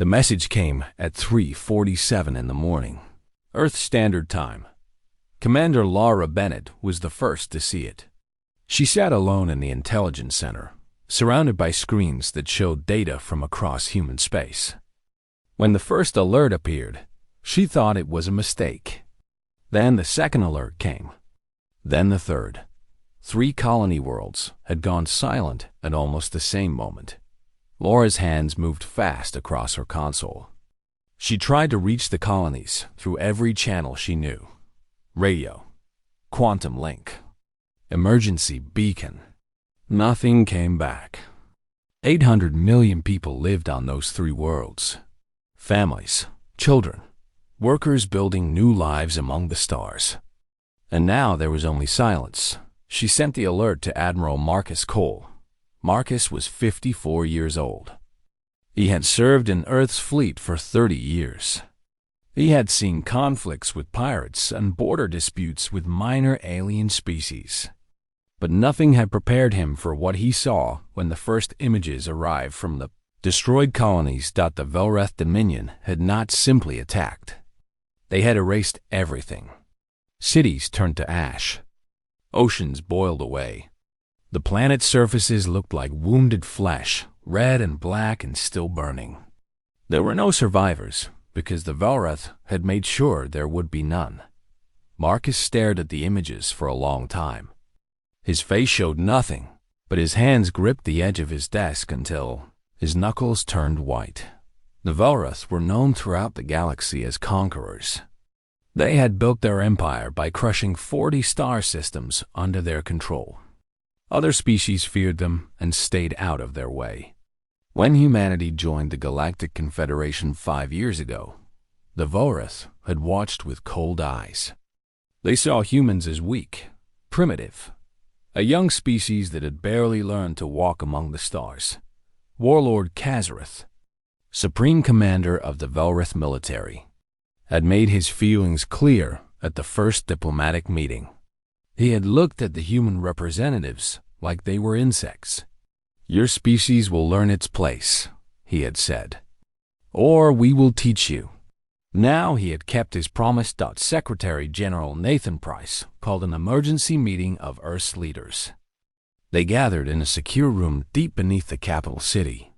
The message came at 3:47 in the morning, Earth Standard Time. Commander Laura Bennett was the first to see it. She sat alone in the intelligence center, surrounded by screens that showed data from across human space. When the first alert appeared, she thought it was a mistake. Then the second alert came. Then the third. 3 colony worlds had gone silent at almost the same moment. Laura's hands moved fast across her console. She tried to reach the colonies through every channel she knew. Radio, quantum link, emergency beacon. Nothing came back. 800 million people lived on those 3 worlds. Families, children, workers building new lives among the stars. And now there was only silence. She sent the alert to Admiral Marcus Cole. Marcus was 54 years old. He had served in Earth's fleet for 30 years. He had seen conflicts with pirates and border disputes with minor alien species. But nothing had prepared him for what he saw when the first images arrived from the destroyed colonies that the Velrath Dominion had not simply attacked. They had erased everything. Cities turned to ash. Oceans boiled away. The planet's surfaces looked like wounded flesh, red and black and still burning. There were no survivors, because the Velrath had made sure there would be none. Marcus stared at the images for a long time. His face showed nothing, but his hands gripped the edge of his desk until his knuckles turned white. The Velrath were known throughout the galaxy as conquerors. They had built their empire by crushing 40 star systems under their control. Other species feared them and stayed out of their way. When humanity joined the Galactic Confederation 5 years ago, the Velrath had watched with cold eyes. They saw humans as weak, primitive, a young species that had barely learned to walk among the stars. Warlord Kazareth, Supreme Commander of the Velrath military, had made his feelings clear at the first diplomatic meeting. He had looked at the human representatives like they were insects. "Your species will learn its place," he had said. "Or we will teach you." Now he had kept his promise. Secretary General Nathan Price called an emergency meeting of Earth's leaders. They gathered in a secure room deep beneath the capital city.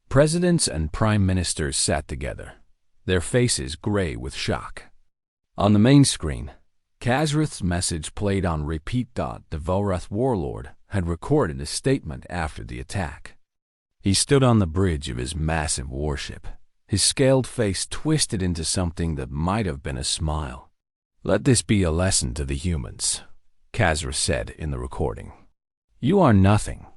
Presidents and prime ministers sat together, their faces gray with shock. On the main screen, Kazareth's message played on repeat. The Velrath warlord had recorded a statement after the attack. He stood on the bridge of his massive warship, his scaled face twisted into something that might have been a smile. "Let this be a lesson to the humans," Kazareth said in the recording. "You are nothing.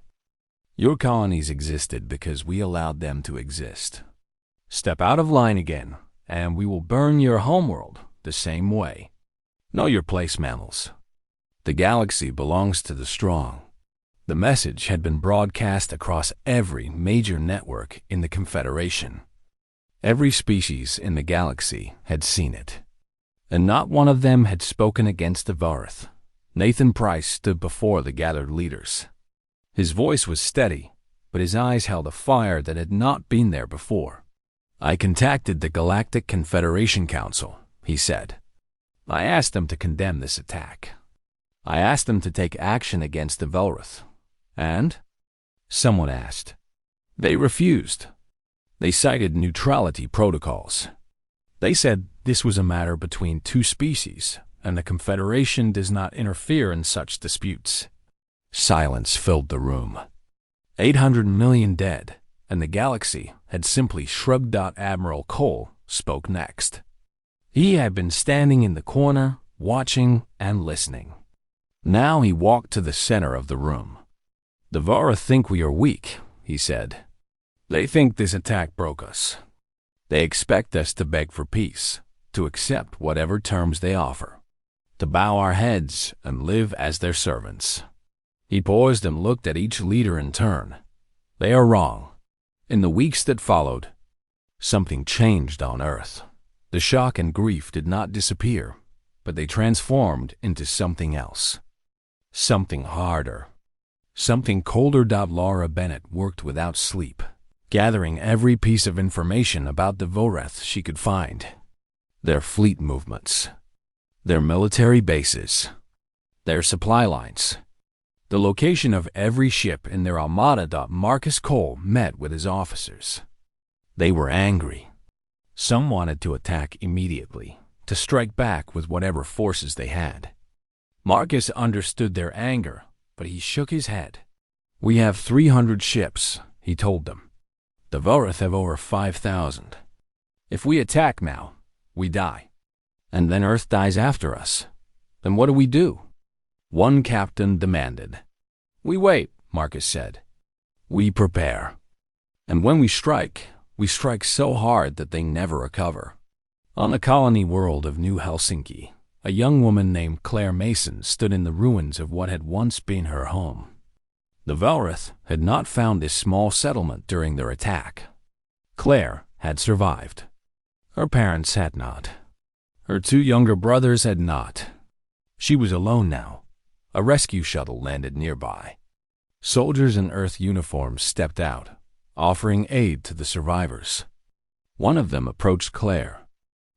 Your colonies existed because we allowed them to exist. Step out of line again, and we will burn your homeworld the same way. Know your place, mammals. The galaxy belongs to the strong." The message had been broadcast across every major network in the Confederation. Every species in the galaxy had seen it. And not one of them had spoken against the Velrath. Nathan Price stood before the gathered leaders. His voice was steady, but his eyes held a fire that had not been there before. "I contacted the Galactic Confederation Council," he said. "I asked them to condemn this attack. I asked them to take action against the Velrath. And?" someone asked. "They refused. They cited neutrality protocols. They said this was a matter between 2 species, and the Confederation does not interfere in such disputes." Silence filled the room. 800 million dead, and the galaxy had simply shrugged. Admiral Cole spoke next. He had been standing in the corner, watching and listening. Now he walked to the center of the room. "The Velrath think we are weak," he said. "They think this attack broke us. They expect us to beg for peace, to accept whatever terms they offer, to bow our heads and live as their servants." He paused and looked at each leader in turn. "They are wrong." In the weeks that followed, something changed on Earth. The shock and grief did not disappear, but they transformed into something else. Something harder. Something colder. Laura Bennett worked without sleep. gathering every piece of information about the Velrath she could find. Their fleet movements, their military bases, their supply lines, the location of every ship in their armada. Marcus Cole met with his officers. They were angry. Some wanted to attack immediately, to strike back with whatever forces they had. Marcus understood their anger, but he shook his head. "We have 300 ships," he told them. "The Velrath have over 5,000. If we attack now, we die. And then Earth dies after us. Then what do we do?" One captain demanded. "We wait," Marcus said. "We prepare. And when we strike so hard that they never recover." On the colony world of New Helsinki, a young woman named Claire Mason stood in the ruins of what had once been her home. The Velrath had not found this small settlement during their attack. Claire had survived. Her parents had not. Her 2 younger brothers had not. She was alone now. A rescue shuttle landed nearby. Soldiers in Earth uniforms stepped out, offering aid to the survivors. One of them approached Claire.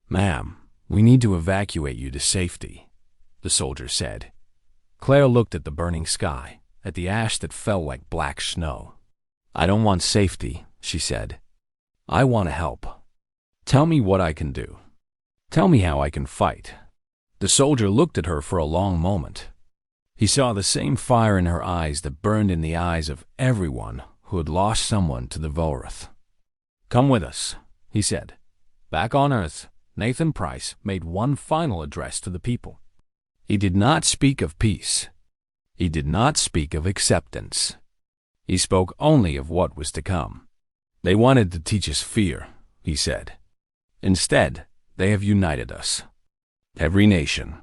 "Ma'am, we need to evacuate you to safety," the soldier said. Claire looked at the burning sky, at the ash that fell like black snow. "I don't want safety," she said. "I want to help. Tell me what I can do. Tell me how I can fight." The soldier looked at her for a long moment. He saw the same fire in her eyes that burned in the eyes of everyone who had lost someone to the Velrath. "Come with us," he said. Back on Earth, Nathan Price made one final address to the people. He did not speak of peace. He did not speak of acceptance. He spoke only of what was to come. "They wanted to teach us fear," he said. "Instead, they have united us. Every nation,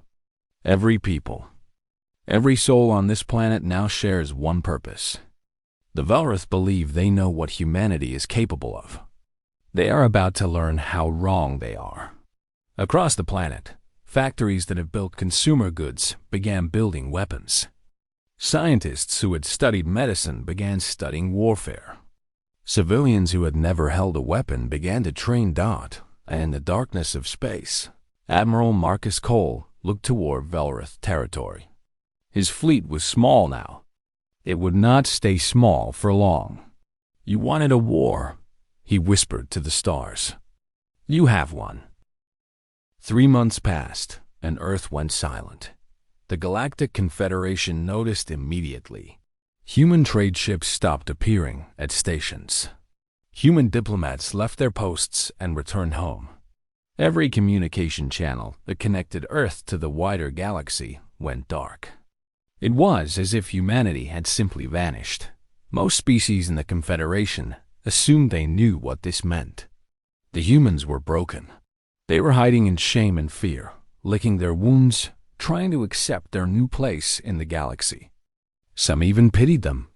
every people, every soul on this planet now shares one purpose. The Velrath believe they know what humanity is capable of. They are about to learn how wrong they are." Across the planet, factories that have built consumer goods began building weapons. Scientists who had studied medicine began studying warfare. Civilians who had never held a weapon began to train. In the darkness of space, Admiral Marcus Cole looked toward Velrath territory. His fleet was small now. It would not stay small for long. "You wanted a war," he whispered to the stars. "You have one." 3 months passed, and Earth went silent. The Galactic Confederation noticed immediately. Human trade ships stopped appearing at stations. Human diplomats left their posts and returned home. Every communication channel that connected Earth to the wider galaxy went dark. It was as if humanity had simply vanished. Most species in the Confederation assumed they knew what this meant. The humans were broken. They were hiding in shame and fear, licking their wounds, trying to accept their new place in the galaxy. Some even pitied them.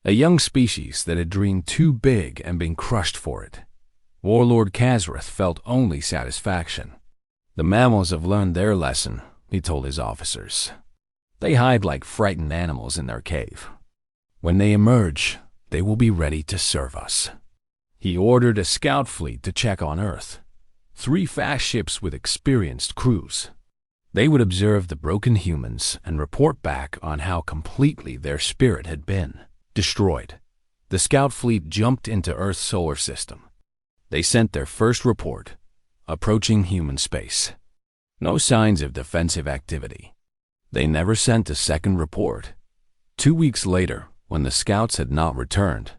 A young species that had dreamed too big and been crushed for it. Warlord Kazrath felt only satisfaction. "The mammals have learned their lesson," he told his officers. "They hide like frightened animals in their cave. When they emerge, they will be ready to serve us." He ordered a scout fleet to check on Earth. 3 fast ships with experienced crews. They would observe the broken humans and report back on how completely their spirit had been destroyed. The scout fleet jumped into Earth's solar system. They sent their first report, approaching human space. No signs of defensive activity. They never sent a second report. 2 weeks later, when the scouts had not returned,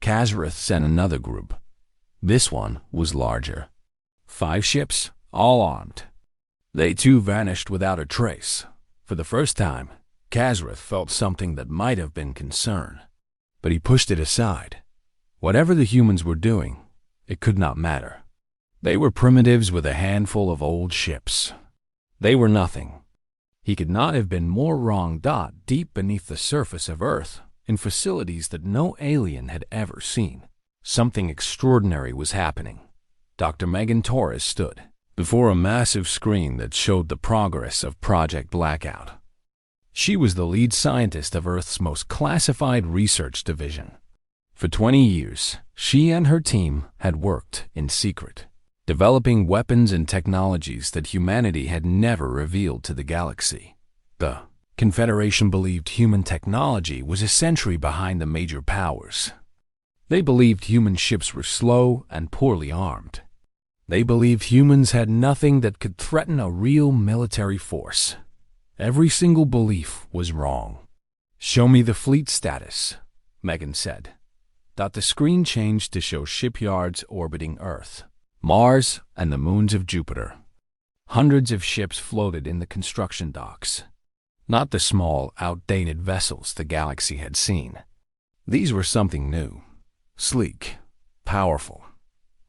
Kazrath sent another group. This one was larger. 5 ships, all armed. They too vanished without a trace. For the first time, Kazrath felt something that might have been concern. But he pushed it aside. Whatever the humans were doing, it could not matter. They were primitives with a handful of old ships. They were nothing. He could not have been more wrong. Deep beneath the surface of Earth, in facilities that no alien had ever seen, something extraordinary was happening. Dr. Megan Torres stood before a massive screen that showed the progress of Project Blackout. She was the lead scientist of Earth's most classified research division. For 20 years, she and her team had worked in secret, developing weapons and technologies that humanity had never revealed to the galaxy. The Confederation believed human technology was a century behind the major powers. They believed human ships were slow and poorly armed. They believed humans had nothing that could threaten a real military force. Every single belief was wrong. "Show me the fleet status," Megan said. The screen changed to show shipyards orbiting Earth, Mars, and the moons of Jupiter. Hundreds of ships floated in the construction docks. Not the small, outdated vessels the galaxy had seen. These were something new, sleek, powerful,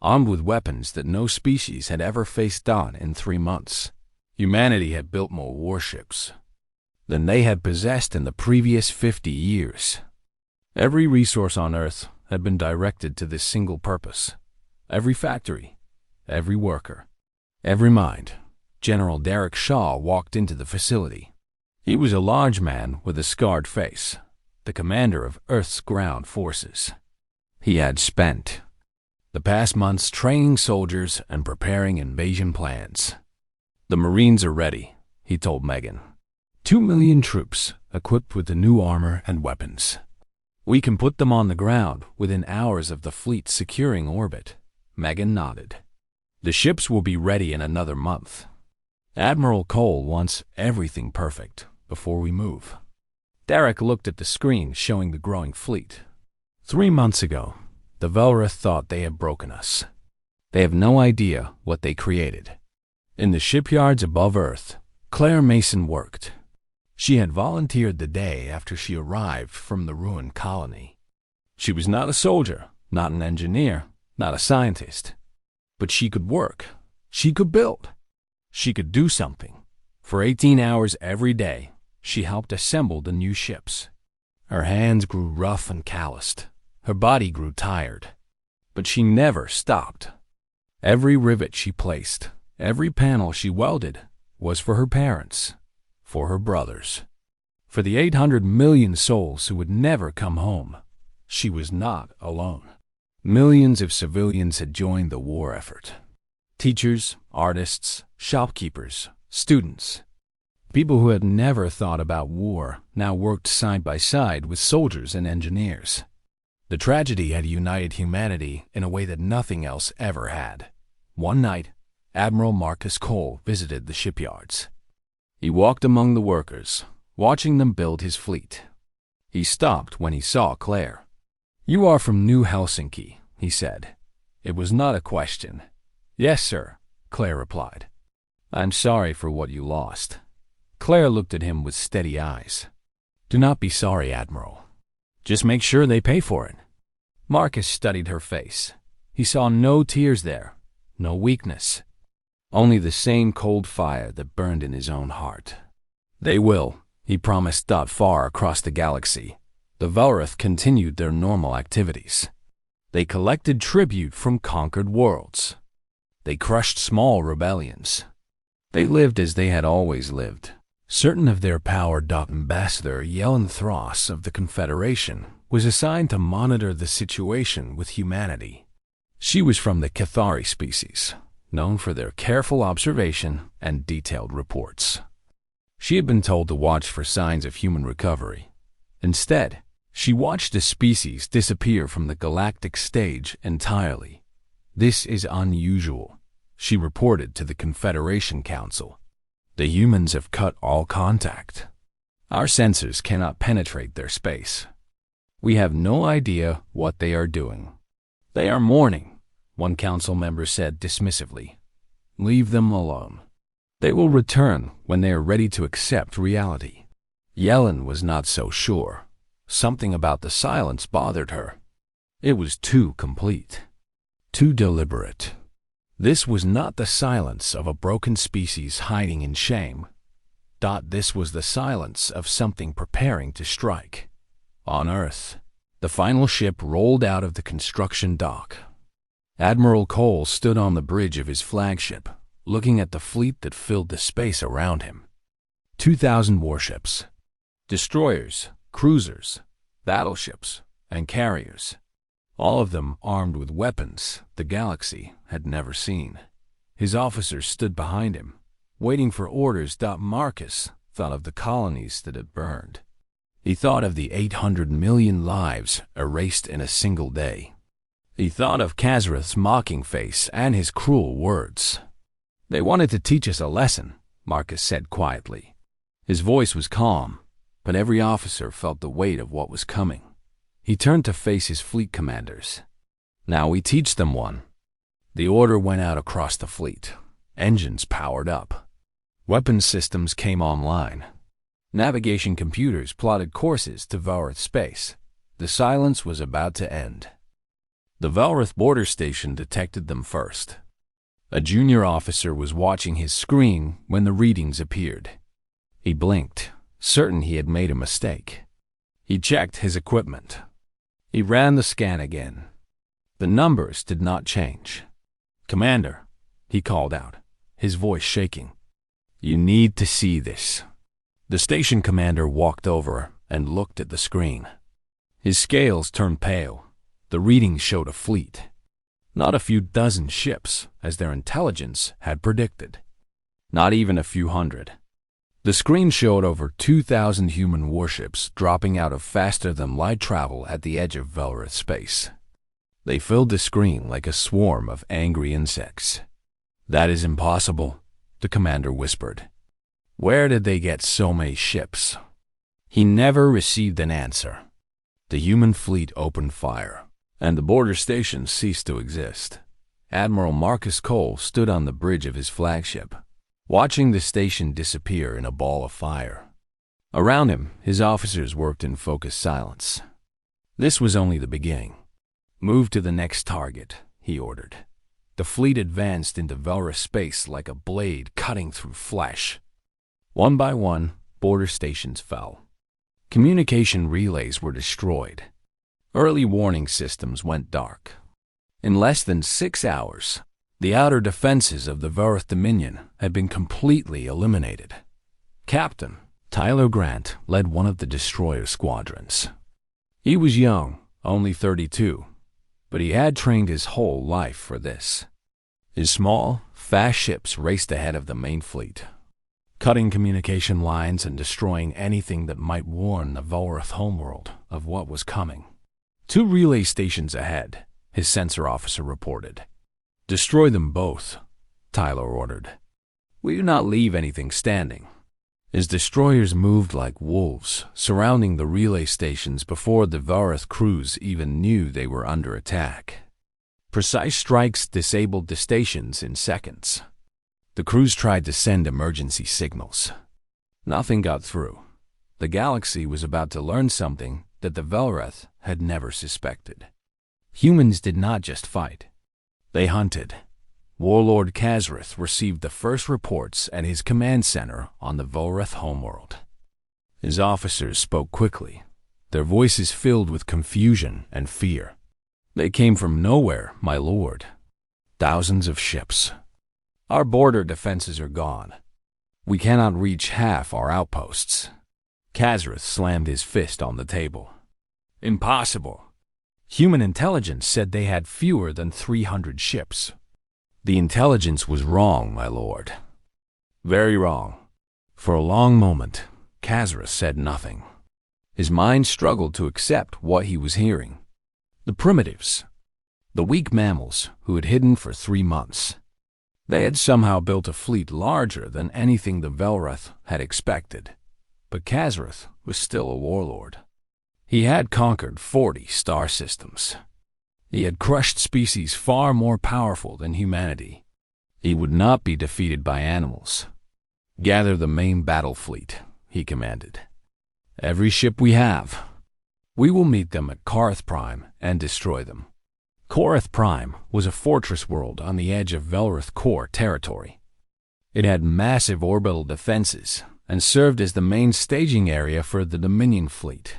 armed with weapons that no species had ever faced on in 3 months. Humanity had built more warships than they had possessed in the previous 50 years. Every resource on Earth had been directed to this single purpose. Every factory, every worker, every mind. General Derek Shaw walked into the facility. He was a large man with a scarred face, the commander of Earth's ground forces. He had spent the past months training soldiers and preparing invasion plans. "The Marines are ready," he told Megan. 2 million troops equipped with the new armor and weapons. "We can put them on the ground within hours of the fleet securing orbit." Megan nodded. "The ships will be ready in another month. Admiral Cole wants everything perfect before we move." Derek looked at the screen showing the growing fleet. 3 months ago, the Velrath thought they had broken us. They have no idea what they created. In the shipyards above Earth, Claire Mason worked. She had volunteered the day after she arrived from the ruined colony. She was not a soldier, not an engineer, not a scientist. But she could work. She could build. She could do something. For 18 hours every day, she helped assemble the new ships. Her hands grew rough and calloused. Her body grew tired. But she never stopped. Every rivet she placed, every panel she welded, was for her parents, for her brothers, for the 800 million souls who would never come home. She was not alone. Millions of civilians had joined the war effort. Teachers, artists, shopkeepers, students. People who had never thought about war now worked side by side with soldiers and engineers. The tragedy had united humanity in a way that nothing else ever had. One night, Admiral Marcus Cole visited the shipyards. He walked among the workers, watching them build his fleet. He stopped when he saw Claire. "You are from New Helsinki," he said. It was not a question. "Yes, sir," Claire replied. "I'm sorry for what you lost." Claire looked at him with steady eyes. "Do not be sorry, Admiral. Just make sure they pay for it." Marcus studied her face. He saw no tears there, no weakness. Only the same cold fire that burned in his own heart. "They will," he promised. Far across the galaxy, the Velrath continued their normal activities. They collected tribute from conquered worlds. They crushed small rebellions. They lived as they had always lived. Certain of their power. Ambassador Yellen Thross of the Confederation was assigned to monitor the situation with humanity. She was from the Cathari species, known for their careful observation and detailed reports. She had been told to watch for signs of human recovery. Instead, she watched a species disappear from the galactic stage entirely. "This is unusual," she reported to the Confederation Council. "The humans have cut all contact. Our sensors cannot penetrate their space. We have no idea what they are doing." "They are mourning," one council member said dismissively. "Leave them alone. They will return when they are ready to accept reality." Yellen was not so sure. Something about the silence bothered her. It was too complete, too deliberate. This was not the silence of a broken species hiding in shame. This was the silence of something preparing to strike. On Earth, the final ship rolled out of the construction dock. Admiral Cole stood on the bridge of his flagship, looking at the fleet that filled the space around him. 2,000 warships, destroyers, cruisers, battleships, and carriers. all of them armed with weapons the galaxy had never seen. His officers stood behind him, waiting for orders. Marcus thought of the colonies that had burned. He thought of the 800 million lives erased in a single day. He thought of Kazrath's mocking face and his cruel words. "They wanted to teach us a lesson," Marcus said quietly. His voice was calm, but every officer felt the weight of what was coming. He turned to face his fleet commanders. "Now we teach them one." The order went out across the fleet. Engines powered up. Weapons systems came online. Navigation computers plotted courses to Velrath space. The silence was about to end. The Velrath border station detected them first. A junior officer was watching his screen when the readings appeared. He blinked, certain he had made a mistake. He checked his equipment. He ran the scan again. The numbers did not change. "Commander," he called out, his voice shaking. "You need to see this." The station commander walked over and looked at the screen. His scales turned pale. The readings showed a fleet. Not a few dozen ships, as their intelligence had predicted. Not even a few hundred. The screen showed over 2,000 human warships dropping out of faster-than-light travel at the edge of Velrath space. They filled the screen like a swarm of angry insects. "That is impossible," the commander whispered. "Where did they get so many ships?" He never received an answer. The human fleet opened fire, and the border station ceased to exist. Admiral Marcus Cole stood on the bridge of his flagship, watching the station disappear in a ball of fire. Around him, his officers worked in focused silence. This was only the beginning. "Move to the next target," he ordered. The fleet advanced into Velrath space like a blade cutting through flesh. One by one, border stations fell. Communication relays were destroyed. Early warning systems went dark. In less than 6 hours, the outer defenses of the Velrath Dominion had been completely eliminated. Captain Tyler Grant led one of the destroyer squadrons. He was young, only 32, but he had trained his whole life for this. His small, fast ships raced ahead of the main fleet, cutting communication lines and destroying anything that might warn the Velrath homeworld of what was coming. 2 relay stations ahead, his sensor officer reported. "Destroy them both," Tyler ordered. "We do not leave anything standing." His destroyers moved like wolves, surrounding the relay stations before the Velrath crews even knew they were under attack. Precise strikes disabled the stations in seconds. The crews tried to send emergency signals. Nothing got through. The galaxy was about to learn something that the Velrath had never suspected. Humans did not just fight. They hunted. Warlord Kazrath received the first reports at his command center on the Velrath homeworld. His officers spoke quickly, their voices filled with confusion and fear. "They came from nowhere, my lord. Thousands of ships. Our border defenses are gone. We cannot reach half our outposts." Kazrath slammed his fist on the table. "Impossible. Human intelligence said they had fewer than 300 ships. The intelligence was wrong, my lord. Very wrong." For a long moment, Kazrath said nothing. His mind struggled to accept what he was hearing. The primitives, the weak mammals who had hidden for 3 months. They had somehow built a fleet larger than anything the Velrath had expected. But Kazrath was still a warlord. He had conquered 40 star systems. He had crushed species far more powerful than humanity. He would not be defeated by animals. "Gather the main battle fleet," he commanded. "Every ship we have. We will meet them at Carth Prime and destroy them." Carth Prime was a fortress world on the edge of Velrath core territory. It had massive orbital defenses and served as the main staging area for the Dominion fleet.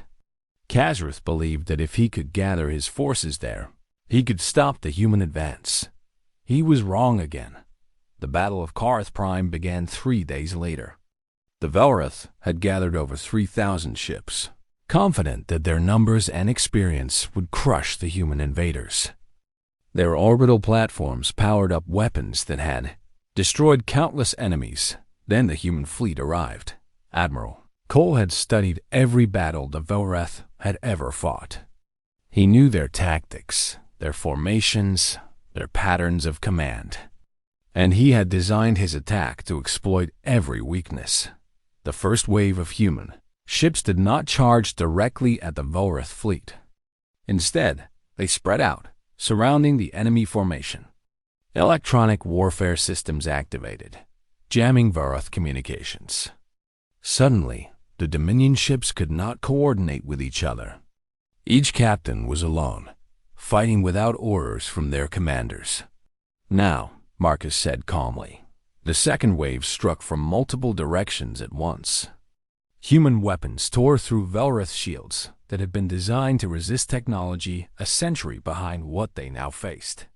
Kazrath believed that if he could gather his forces there, he could stop the human advance. He was wrong again. The Battle of Carth Prime began 3 days later. The Velrath had gathered over 3,000 ships. confident that their numbers and experience would crush the human invaders. Their orbital platforms powered up weapons that had destroyed countless enemies. Then the human fleet arrived. Admiral Cole had studied every battle the Velrath had ever fought. He knew their tactics, their formations, their patterns of command. And he had designed his attack to exploit every weakness. The first wave of human ships did not charge directly at the Velrath fleet. Instead, they spread out, surrounding the enemy formation. Electronic warfare systems activated, jamming Velrath communications. Suddenly, the Dominion ships could not coordinate with each other. Each captain was alone, fighting without orders from their commanders. Now, Marcus said calmly, the second wave struck from multiple directions at once. Human weapons tore through Velrath shields that had been designed to resist technology a century behind what they now faced.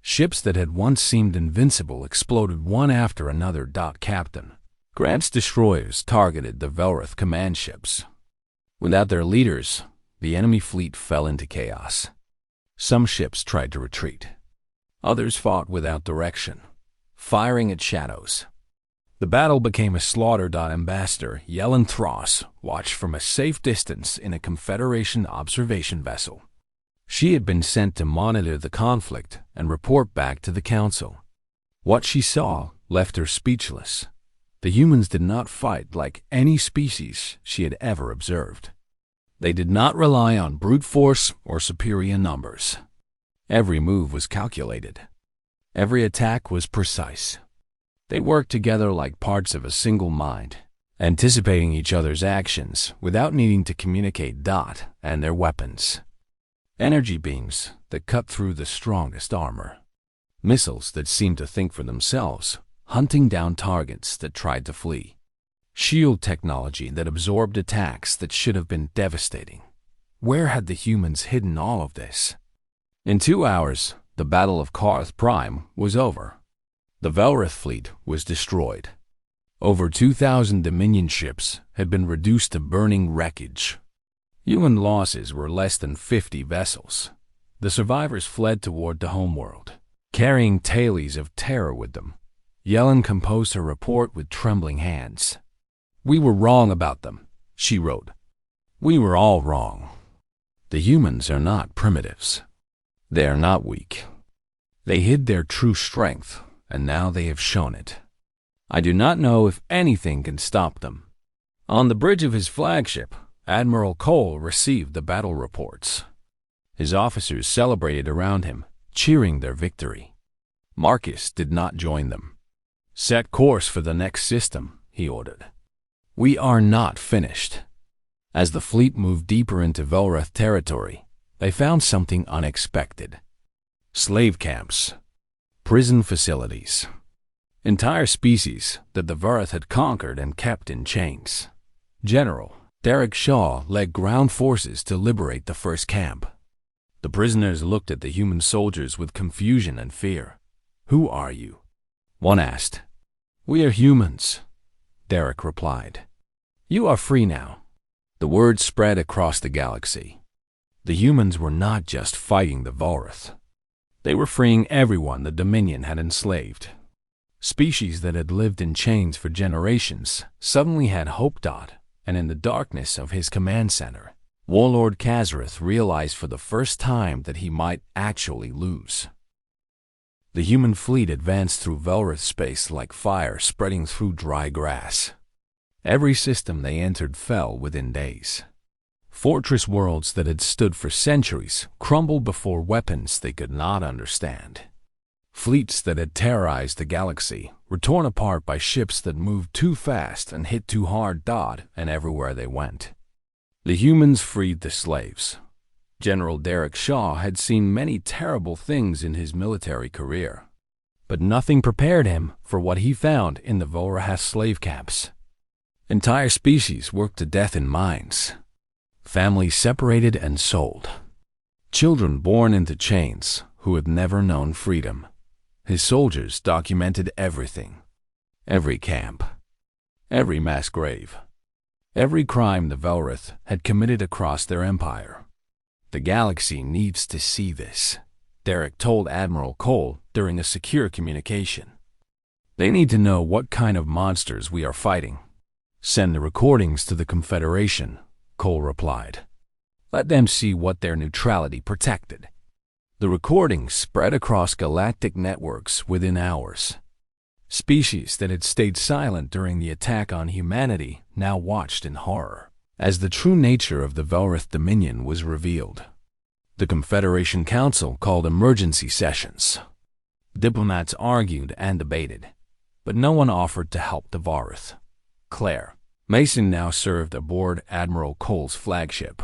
Ships that had once seemed invincible exploded one after another. Captain Grant's destroyers targeted the Velrath command ships. Without their leaders, the enemy fleet fell into chaos. Some ships tried to retreat. Others fought without direction, firing at shadows. The battle became a slaughter. Ambassador Yellen Thross watched from a safe distance in a Confederation observation vessel. She had been sent to monitor the conflict and report back to the Council. What she saw left her speechless. The humans did not fight like any species she had ever observed. They did not rely on brute force or superior numbers. Every move was calculated. Every attack was precise. They worked together like parts of a single mind, anticipating each other's actions without needing to communicate. And their weapons. Energy beams that cut through the strongest armor. Missiles that seemed to think for themselves, hunting down targets that tried to flee. Shield technology that absorbed attacks that should have been devastating. Where had the humans hidden all of this? In 2 hours, the Battle of Carth Prime was over. The Velrath fleet was destroyed. Over 2,000 Dominion ships had been reduced to burning wreckage. Human losses were less than 50 vessels. The survivors fled toward the homeworld, carrying tales of terror with them. Yellen composed her report with trembling hands. "We were wrong about them," she wrote. "We were all wrong. The humans are not primitives. They are not weak. They hid their true strength, and now they have shown it. I do not know if anything can stop them." On the bridge of his flagship, Admiral Cole received the battle reports. His officers celebrated around him, cheering their victory. Marcus did not join them. "Set course for the next system," he ordered. "We are not finished." As the fleet moved deeper into Velrath territory, they found something unexpected. Slave camps, prison facilities, entire species that the Velrath had conquered and kept in chains. General Derek Shaw led ground forces to liberate the first camp. The prisoners looked at the human soldiers with confusion and fear. "Who are you?" one asked. "We are humans," Derek replied. "You are free now." The word spread across the galaxy. The humans were not just fighting the Velrath. They were freeing everyone the Dominion had enslaved. Species that had lived in chains for generations suddenly had hope. And in the darkness of his command center, Warlord Kazareth realized for the first time that he might actually lose. The human fleet advanced through Velrath space like fire spreading through dry grass. Every system they entered fell within days. Fortress worlds that had stood for centuries crumbled before weapons they could not understand. Fleets that had terrorized the galaxy were torn apart by ships that moved too fast and hit too hard. And everywhere they went. The humans freed the slaves. General Derek Shaw had seen many terrible things in his military career, but nothing prepared him for what he found in the Velrath slave camps. Entire species worked to death in mines. Families separated and sold. Children born into chains who had never known freedom. His soldiers documented everything. Every camp. Every mass grave. every crime the Velrath had committed across their empire. "The galaxy needs to see this," Derek told Admiral Cole during a secure communication. "They need to know what kind of monsters we are fighting." "Send the recordings to the Confederation," Cole replied. "Let them see what their neutrality protected." The recordings spread across galactic networks within hours. Species that had stayed silent during the attack on humanity now watched in horror as the true nature of the Velrath Dominion was revealed. The Confederation Council called emergency sessions. Diplomats argued and debated, but no one offered to help the Velrath. Claire Mason now served aboard Admiral Cole's flagship.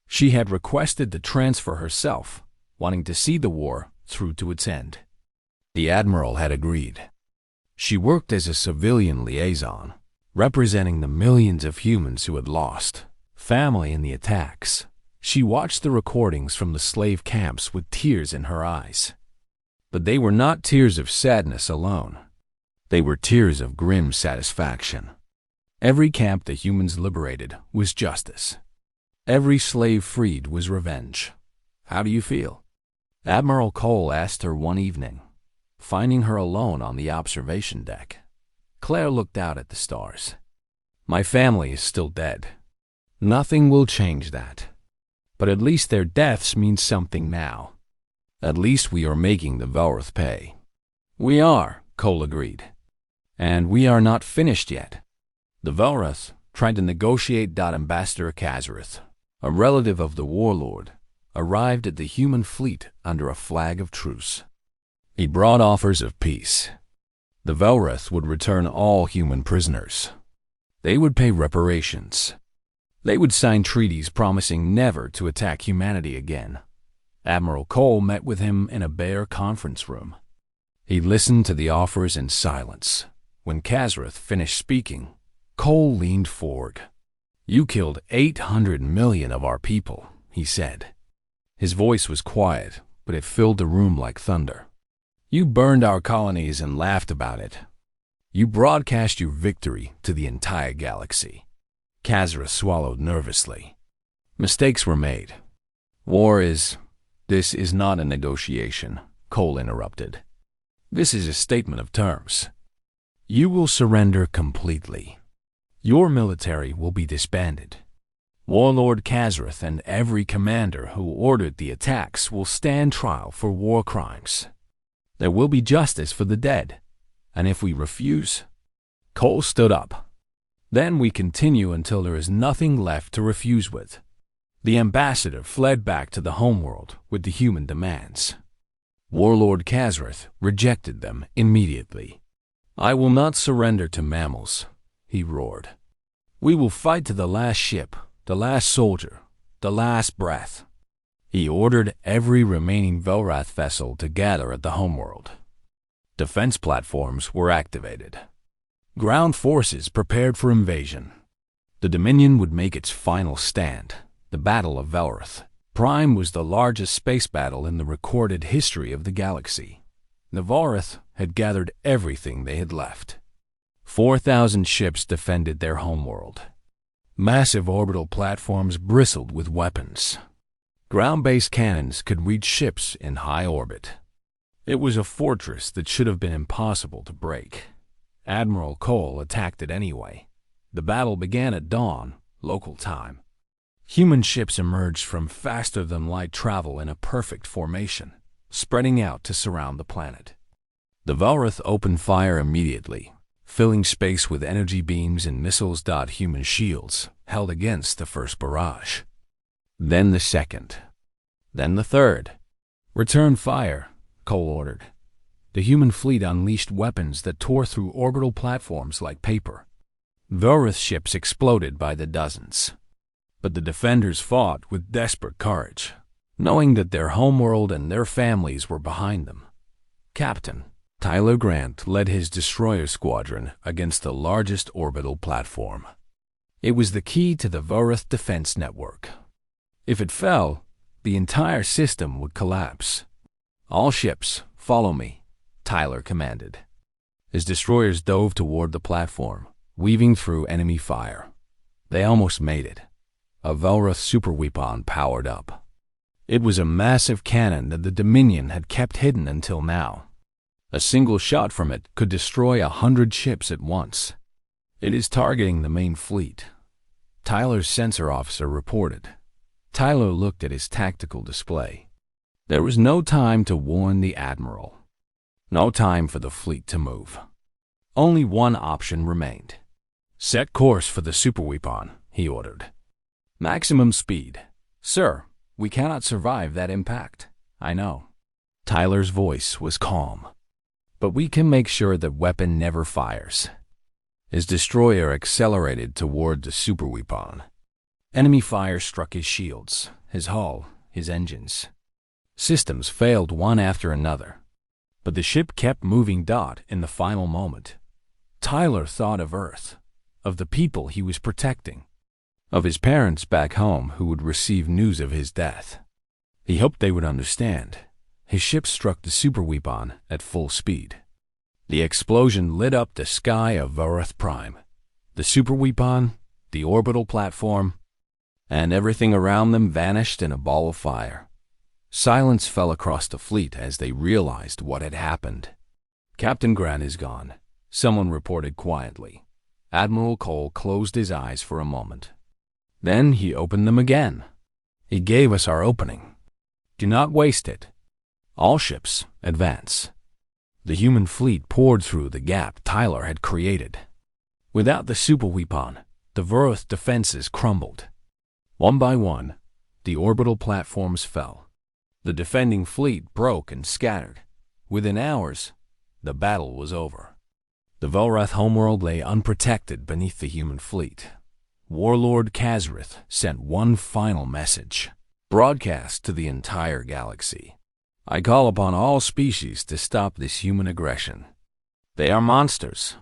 She had requested the transfer herself, wanting to see the war through to its end. The Admiral had agreed. She worked as a civilian liaison, representing the millions of humans who had lost family in the attacks. She watched the recordings from the slave camps with tears in her eyes. But they were not tears of sadness alone. They were tears of grim satisfaction. Every camp the humans liberated was justice. Every slave freed was revenge. "How do you feel?" Admiral Cole asked her one evening, finding her alone on the observation deck. Claire looked out at the stars. "My family is still dead. Nothing will change that. But at least their deaths mean something now. At least we are making the Velrath pay." "We are," Cole agreed. "And we are not finished yet." The Velrath tried to negotiate. Ambassador Kazareth, a relative of the warlord, arrived at the human fleet under a flag of truce. He brought offers of peace. The Velrath would return all human prisoners. They would pay reparations. They would sign treaties promising never to attack humanity again. Admiral Cole met with him in a bare conference room. He listened to the offers in silence. When Kazareth finished speaking, Cole leaned forward. "You killed 800 million of our people," he said. His voice was quiet, but it filled the room like thunder. "You burned our colonies and laughed about it. You broadcast your victory to the entire galaxy." Kazareth swallowed nervously. "Mistakes were made. This is not a negotiation," Cole interrupted. "This is a statement of terms. You will surrender completely. Your military will be disbanded. Warlord Kazareth and every commander who ordered the attacks will stand trial for war crimes. There will be justice for the dead, and if we refuse..." Cole stood up. "Then we continue until there is nothing left to refuse with." The ambassador fled back to the homeworld with the human demands. Warlord Kazareth rejected them immediately. "I will not surrender to mammals," he roared. "We will fight to the last ship, the last soldier, the last breath." He ordered every remaining Velrath vessel to gather at the homeworld. Defense platforms were activated. Ground forces prepared for invasion. The Dominion would make its final stand, the Battle of Velrath. Prime was the largest space battle in the recorded history of the galaxy. The Velrath had gathered everything they had left. 4,000 ships defended their homeworld. Massive orbital platforms bristled with weapons. Ground-based cannons could reach ships in high orbit. It was a fortress that should have been impossible to break. Admiral Cole attacked it anyway. The battle began at dawn, local time. Human ships emerged from faster-than-light travel in a perfect formation, spreading out to surround the planet. The Velrath opened fire immediately, filling space with energy beams and missiles. Human shields held against the first barrage. Then the second. Then the third. "Return fire," Cole ordered. The human fleet unleashed weapons that tore through orbital platforms like paper. Velrath ships exploded by the dozens. But the defenders fought with desperate courage, knowing that their homeworld and their families were behind them. Captain Tyler Grant led his destroyer squadron against the largest orbital platform. It was the key to the Velrath defense network. If it fell, the entire system would collapse. "All ships, follow me," Tyler commanded. His destroyers dove toward the platform, weaving through enemy fire. They almost made it. A Velrath superweapon powered up. It was a massive cannon that the Dominion had kept hidden until now. A single shot from it could destroy 100 ships at once. It is targeting the main fleet, Tyler's sensor officer reported. Tyler looked at his tactical display. There was no time to warn the admiral. No time for the fleet to move. Only one option remained. Set course for the superweapon, he ordered. Maximum speed. Sir, we cannot survive that impact. I know. Tyler's voice was calm. But we can make sure the weapon never fires. His destroyer accelerated toward the superweapon. Enemy fire struck his shields, his hull, his engines. Systems failed one after another. But the ship kept moving in the final moment. Tyler thought of Earth, of the people he was protecting, of his parents back home who would receive news of his death. He hoped they would understand. His ship struck the superweapon at full speed. The explosion lit up the sky of Velrath Prime, the superweapon, the orbital platform, and everything around them vanished in a ball of fire. Silence fell across the fleet as they realized what had happened. Captain Grant is gone, someone reported quietly. Admiral Cole closed his eyes for a moment. Then he opened them again. He gave us our opening. Do not waste it. All ships, advance. The human fleet poured through the gap Tyler had created. Without the superweapon, the Velrath defenses crumbled. One by one, the orbital platforms fell. The defending fleet broke and scattered. Within hours, the battle was over. The Velrath homeworld lay unprotected beneath the human fleet. Warlord Kazrith sent one final message, broadcast to the entire galaxy. I call upon all species to stop this human aggression. They are monsters.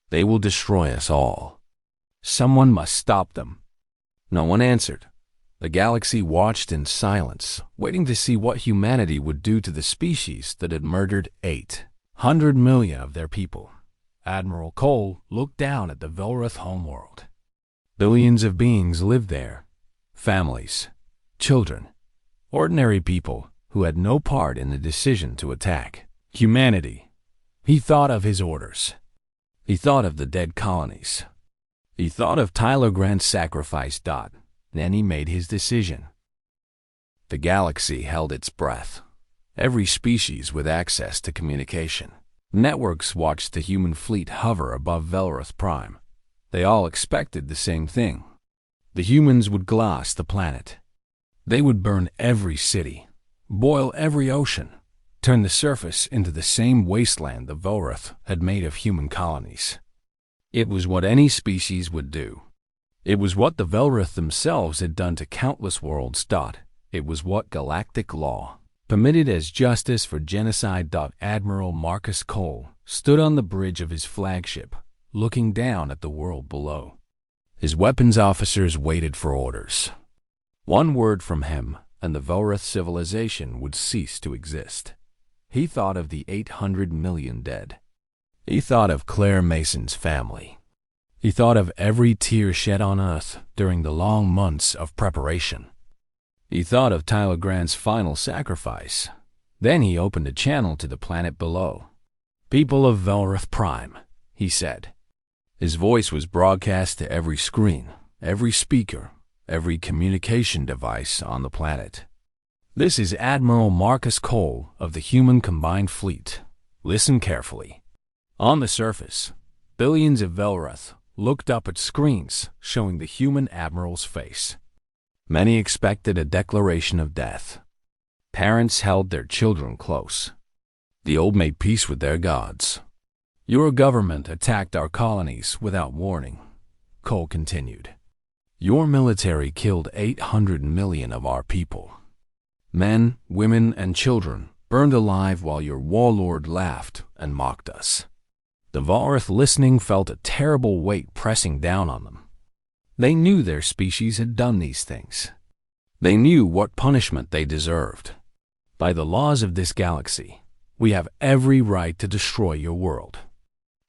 They will destroy us all. Someone must stop them. No one answered. The galaxy watched in silence, waiting to see what humanity would do to the species that had murdered 800 million of their people. Admiral Cole looked down at the Velrath homeworld. Billions of beings lived there. Families, children, ordinary people who had no part in the decision to attack. Humanity. He thought of his orders. He thought of the dead colonies. He thought of Tyler Grant's sacrifice. Then he made his decision. The galaxy held its breath. Every species with access to communication. Networks watched the human fleet hover above Velrath Prime. They all expected the same thing. The humans would gloss the planet. They would burn every city, boil every ocean, turn the surface into the same wasteland the Velrath had made of human colonies. It was what any species would do. It was what the Velrath themselves had done to countless worlds. It was what galactic law permitted as justice for genocide. Admiral Marcus Cole stood on the bridge of his flagship, looking down at the world below. His weapons officers waited for orders. One word from him, and the Velrath civilization would cease to exist. He thought of the 800 million dead. He thought of Claire Mason's family. He thought of every tear shed on Earth during the long months of preparation. He thought of Tyler Grant's final sacrifice. Then he opened a channel to the planet below. People of Velrath Prime, he said. His voice was broadcast to every screen, every speaker, every communication device on the planet. This is Admiral Marcus Cole of the Human Combined Fleet. Listen carefully. On the surface, billions of Velrath looked up at screens showing the human admiral's face. Many expected a declaration of death. Parents held their children close. The old made peace with their gods. Your government attacked our colonies without warning, Cole continued. Your military killed 800 million of our people. Men, women, and children burned alive while your warlord laughed and mocked us. The Velrath listening felt a terrible weight pressing down on them. They knew their species had done these things. They knew what punishment they deserved. By the laws of this galaxy, we have every right to destroy your world.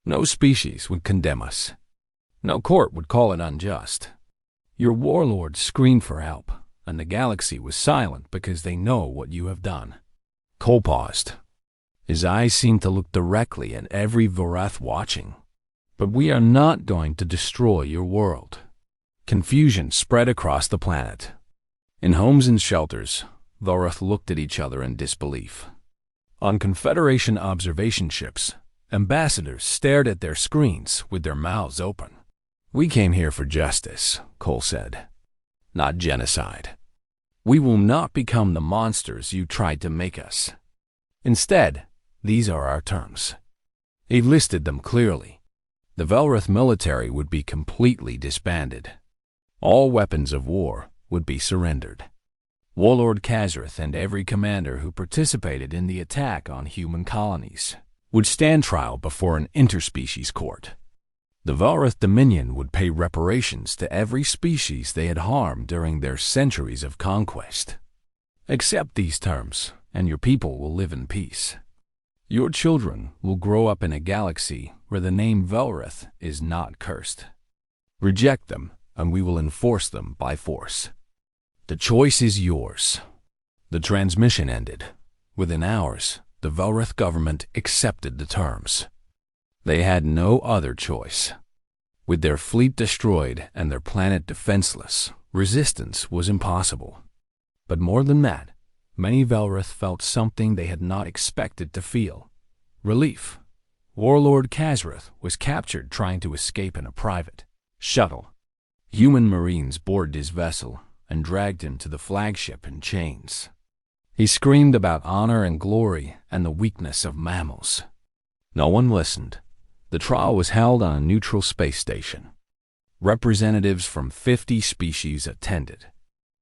No species would condemn us. No court would call it unjust. Your warlords screamed for help, and the galaxy was silent because they know what you have done. Cole paused. His eyes seemed to look directly at every Velrath watching. But we are not going to destroy your world. Confusion spread across the planet. In homes and shelters, Velrath looked at each other in disbelief. On Confederation observation ships, ambassadors stared at their screens with their mouths open. We came here for justice, Cole said, not genocide. We will not become the monsters you tried to make us. Instead, these are our terms. He listed them clearly. The Velrath military would be completely disbanded. All weapons of war would be surrendered. Warlord Carth and every commander who participated in the attack on human colonies would stand trial before an interspecies court. The Velrath Dominion would pay reparations to every species they had harmed during their centuries of conquest. Accept these terms, and your people will live in peace. Your children will grow up in a galaxy where the name Velrath is not cursed. Reject them, and we will enforce them by force. The choice is yours. The transmission ended. Within hours, the Velrath government accepted the terms. They had no other choice. With their fleet destroyed and their planet defenseless, resistance was impossible. But more than that, many Velrath felt something they had not expected to feel. Relief. Warlord Carth was captured trying to escape in a private shuttle. Human Marines boarded his vessel and dragged him to the flagship in chains. He screamed about honor and glory and the weakness of mammals. No one listened. The trial was held on a neutral space station. Representatives from 50 species attended.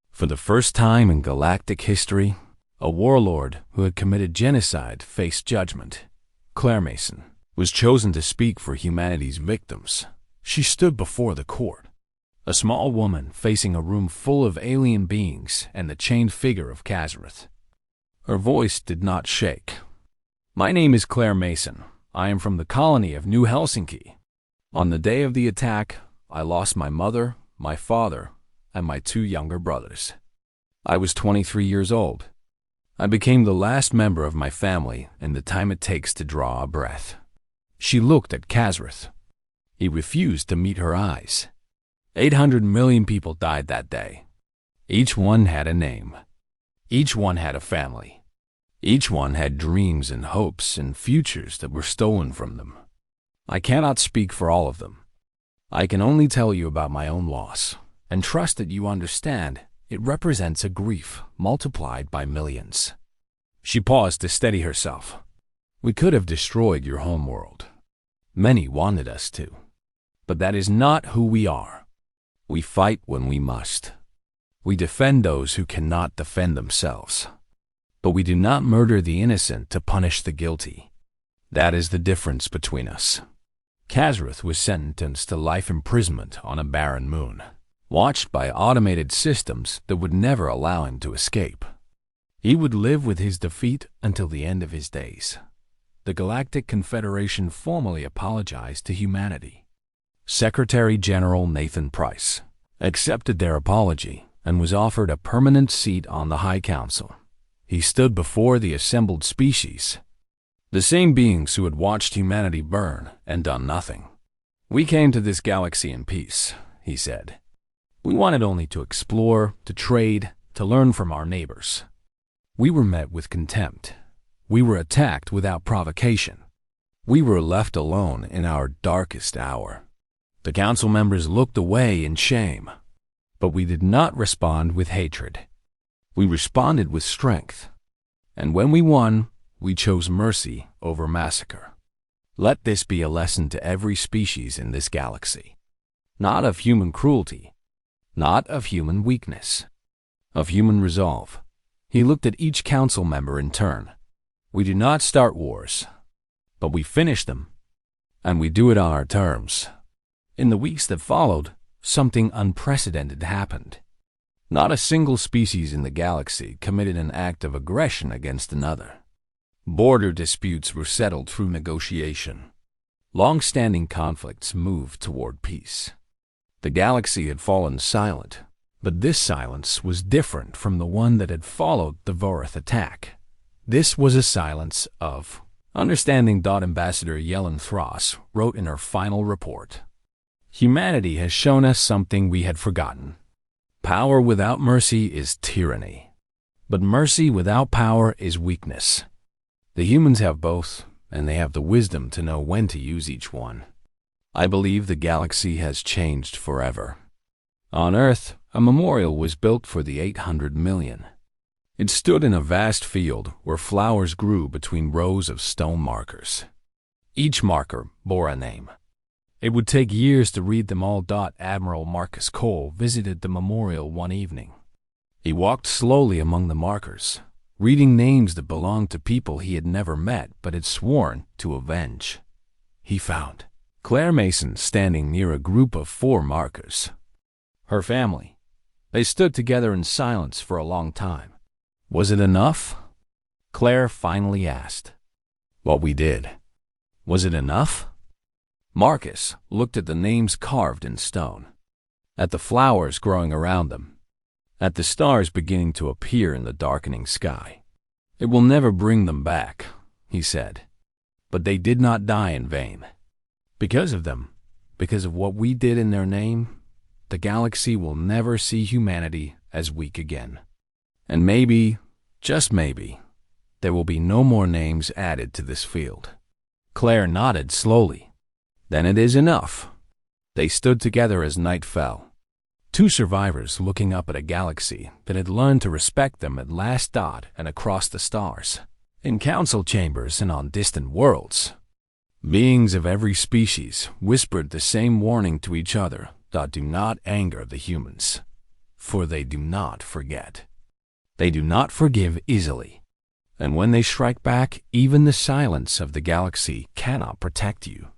For the first time in galactic history, a warlord who had committed genocide faced judgment. Claire Mason was chosen to speak for humanity's victims. She stood before the court, a small woman facing a room full of alien beings and the chained figure of Carth. Her voice did not shake. My name is Claire Mason. I am from the colony of New Helsinki. On the day of the attack, I lost my mother, my father, and my 2 younger brothers. I was 23 years old. I became the last member of my family in the time it takes to draw a breath. She looked at Carth. He refused to meet her eyes. 800 million people died that day. Each one had a name. Each one had a family. Each one had dreams and hopes and futures that were stolen from them. I cannot speak for all of them. I can only tell you about my own loss, and trust that you understand it represents a grief multiplied by millions. She paused to steady herself. We could have destroyed your homeworld. Many wanted us to. But that is not who we are. We fight when we must. We defend those who cannot defend themselves. But we do not murder the innocent to punish the guilty. That is the difference between us. Carth was sentenced to life imprisonment on a barren moon, watched by automated systems that would never allow him to escape. He would live with his defeat until the end of his days. The Galactic Confederation formally apologized to humanity. Secretary General Nathan Price accepted their apology and was offered a permanent seat on the High Council. He stood before the assembled species, the same beings who had watched humanity burn and done nothing. We came to this galaxy in peace, he said. We wanted only to explore, to trade, to learn from our neighbors. We were met with contempt. We were attacked without provocation. We were left alone in our darkest hour. The council members looked away in shame, but we did not respond with hatred. We responded with strength, and when we won, we chose mercy over massacre. Let this be a lesson to every species in this galaxy. Not of human cruelty, not of human weakness, of human resolve. He looked at each council member in turn. We do not start wars, but we finish them, and we do it on our terms. In the weeks that followed, something unprecedented happened. Not a single species in the galaxy committed an act of aggression against another. Border disputes were settled through negotiation. Long-standing conflicts moved toward peace. The galaxy had fallen silent, but this silence was different from the one that had followed the Velrath attack. This was a silence of understanding. Ambassador Yellen Thross wrote in her final report. Humanity has shown us something we had forgotten. Power without mercy is tyranny, but mercy without power is weakness. The humans have both, and they have the wisdom to know when to use each one. I believe the galaxy has changed forever. On Earth, a memorial was built for the 800 million. It stood in a vast field where flowers grew between rows of stone markers. Each marker bore a name. It would take years to read them all. Admiral Marcus Cole visited the memorial one evening. He walked slowly among the markers, reading names that belonged to people he had never met but had sworn to avenge. He found Claire Mason standing near a group of 4 markers. Her family. They stood together in silence for a long time. Was it enough? Claire finally asked. What we did. Was it enough? Marcus looked at the names carved in stone, at the flowers growing around them, at the stars beginning to appear in the darkening sky. It will never bring them back, he said. But they did not die in vain. Because of them, because of what we did in their name, the galaxy will never see humanity as weak again. And maybe, just maybe, there will be no more names added to this field. Claire nodded slowly. Then it is enough. They stood together as night fell. 2 survivors looking up at a galaxy that had learned to respect them at last. And across the stars, in council chambers and on distant worlds, beings of every species whispered the same warning to each other. Do not anger the humans, for they do not forget. They do not forgive easily. And when they strike back, even the silence of the galaxy cannot protect you.